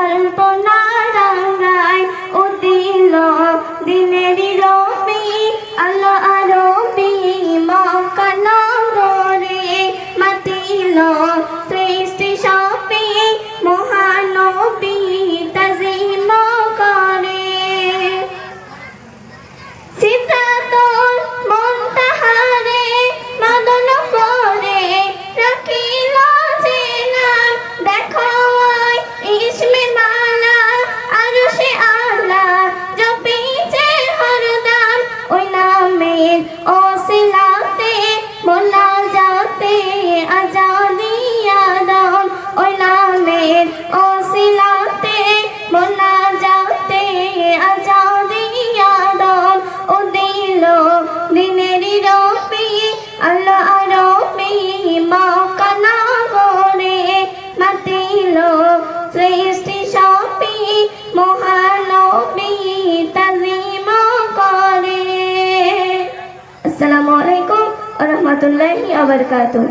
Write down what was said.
আলপনা রাঙায় ও দিল দিনেরই রবি আল্লাহ আরবি মক্কা নগরে মাতিল সৃষ্টি সপি মহানবী তাজিম করে সিদরাতুল মুনতাহারে মদন করে রাখিল যে নাম দেখো ইসমে মালা আরশে আলা জপিছে হরদম ওই নামের ওসিলাতে মোনাজাতে আজাদিয়া দাম ওই নামের ওসিলাতে মোনাজাতে আজাদিয়া দাম ও দিল দিনেরই রবি আল্লাহ আরবি মক্কা নগরে মাতিল সৃষ্টি সপি মহানবী তাজিম করে। আসসালামু আলাইকুম ওয়া রাহমাতুল্লাহি ওয়া বারাকাতুহু।